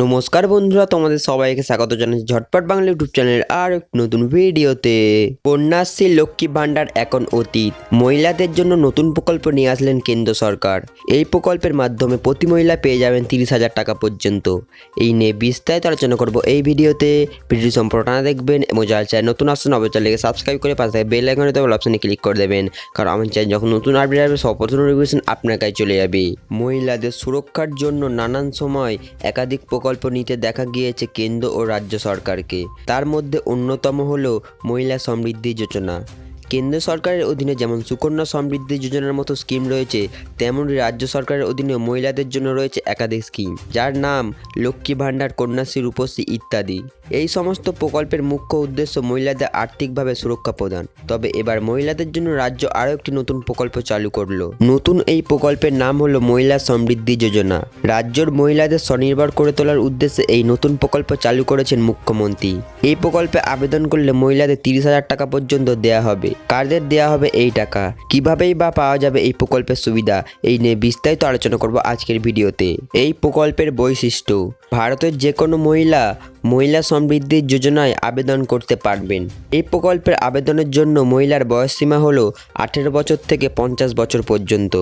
নমস্কার বন্ধুরা, তোমাদের সবাইকে স্বাগত জানাচ্ছি ঝটপট বাংলা ইউটিউব চ্যানেলের আর এক নতুন ভিডিওতে। কন্যাশ্রী লক্ষ্মী ভাণ্ডার এখন অতীত। মহিলাদের জন্য নতুন প্রকল্প নিয়ে আসলেন কেন্দ্র সরকার। এই প্রকল্পের মাধ্যমে প্রতি মহিলা পেয়ে যাবেন 30,000 টাকা পর্যন্ত। এই নিয়ে বিস্তারিত আলোচনা করব এই ভিডিওতে। ভিডিও সম্পূর্ণ দেখবেন এবং যারা চায় নতুন আসছেন অবশ্যই চ্যানেলকে সাবস্ক্রাইব করে পাশে থাকা বেল আইকনে অল অপশনে ক্লিক করে দেবেন, কারণ আমার চ্যানেল যখন নতুন আপডেট আসবে সর্বপ্রথম নোটিফিকেশন আপনার কাছে চলে যাবে। মহিলাদের সুরক্ষার জন্য নানান সময় একাধিক প্রকল্প নিতে দেখা গিয়েছে কেন্দ্র ও রাজ্য সরকারকে। তার মধ্যে অন্যতম হলো মহিলা সমৃদ্ধি যোজনা। কেন্দ্র সরকারের অধীনে যেমন সুকন্যা সমৃদ্ধি যোজনার মতো স্কিম রয়েছে, তেমনই রাজ্য সরকারের অধীনে মহিলাদের জন্য রয়েছে একাধিক স্কিম, যার নাম লক্ষ্মী ভাণ্ডার, কন্যাশ্রী, রূপশ্রী ইত্যাদি। এই সমস্ত প্রকল্পের মুখ্য উদ্দেশ্য মহিলাদের আর্থিকভাবে সুরক্ষা প্রদান। তবে এবার মহিলাদের জন্য রাজ্য আরও একটি নতুন প্রকল্প চালু করলো। নতুন এই প্রকল্পের নাম হলো মহিলা সমৃদ্ধি যোজনা। রাজ্যের মহিলাদের স্বনির্ভর করে তোলার উদ্দেশ্যে এই নতুন প্রকল্প চালু করেছেন মুখ্যমন্ত্রী। এই প্রকল্পে আবেদন করলে মহিলাদের 30,000 টাকা পর্যন্ত দেয়া হবে। কাদের দেয়া হবে এই টাকা, কিভাবেই বা পাওয়া যাবে এই প্রকল্পের সুবিধা, এই নিয়ে বিস্তারিত আলোচনা করব আজকের ভিডিওতে। এই প্রকল্পের বৈশিষ্ট্য: ভারতের যে কোনো মহিলা সমৃদ্ধি যোজনায় আবেদন করতে পারবেন। এই প্রকল্পের আবেদনের জন্য মহিলার বয়সসীমা হলো 18 বছর থেকে 50 বছর পর্যন্ত।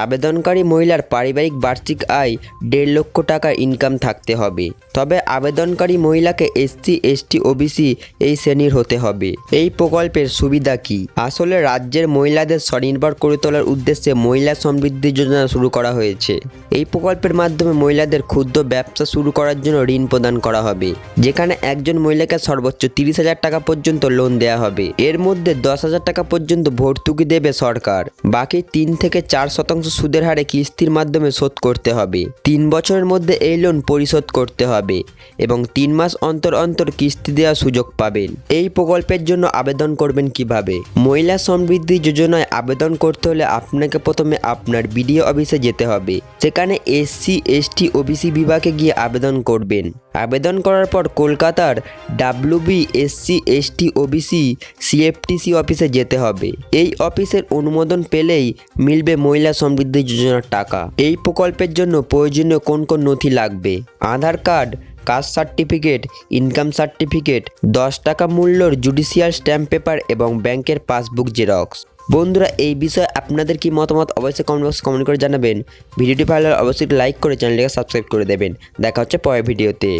আবেদনকারী মহিলার পারিবারিক বার্ষিক আয় 1.5 লক্ষ টাকা ইনকাম থাকতে হবে। তবে আবেদনকারী মহিলাকে এসসি, এসটি, ওবিসি এই শ্রেণীর হতে হবে। এই প্রকল্পের সুবিধা কি? আসলে রাজ্যের মহিলাদের স্বনির্ভর করে তোলার উদ্দেশ্যে মহিলা সমৃদ্ধি যোজনা শুরু করা হয়েছে। এই প্রকল্পের মাধ্যমে মহিলাদের ক্ষুদ্র ব্যবসা শুরু করার জন্য ঋণ প্রদান করা হবে, যেখানে একজন মহিলাকে সর্বোচ্চ 30,000 টাকা পর্যন্ত লোন দেওয়া হবে। এর মধ্যে 10,000 টাকা পর্যন্ত ভর্তুকি দেবে সরকার। বাকি 3 থেকে 4% সুদের হারে কিস্তির মাধ্যমে শোধ করতে হবে। 3 বছরের মধ্যে এই লোন পরিশোধ করতে হবে এবং 3 মাস অন্তর অন্তর কিস্তি দেওয়ার সুযোগ পাবেন। এই প্রকল্পের জন্য আবেদন করবেন কিভাবে? মহিলা সমৃদ্ধি যোজনায় আবেদন করতে হলে আপনাকে প্রথমে আপনার বিডিও অফিসে যেতে হবে। সেখানে এসসি, এসটি, ওবিসি বিভাগে গিয়ে আবেদন করবেন। আবেদন করার পর কলকাতার WB SC ST OBC CFTC অফিসে যেতে হবে। এই অফিসের অনুমোদন পেলেই মিলবে মহিলা সমৃদ্ধি যোজনার টাকা। এই প্রকল্পের জন্য প্রয়োজনীয় কোন কোন নথি লাগবে? Aadhaar card, caste certificate, income certificate, 10 টাকা মূল্যর জুডিশিয়াল স্ট্যাম্প পেপার এবং ব্যাংকের পাসবুক জেরক্স। বন্ধুরা, এই বিষয়ে আপনাদের কি মতামত অবশ্যই কমেন্ট বক্সে কমেন্ট করে জানাবেন। ভিডিওটি ভালো লাগলে অবশ্যই লাইক করে চ্যানেলটিকে সাবস্ক্রাইব করে দেবেন। দেখা হচ্ছে পরের ভিডিওতে।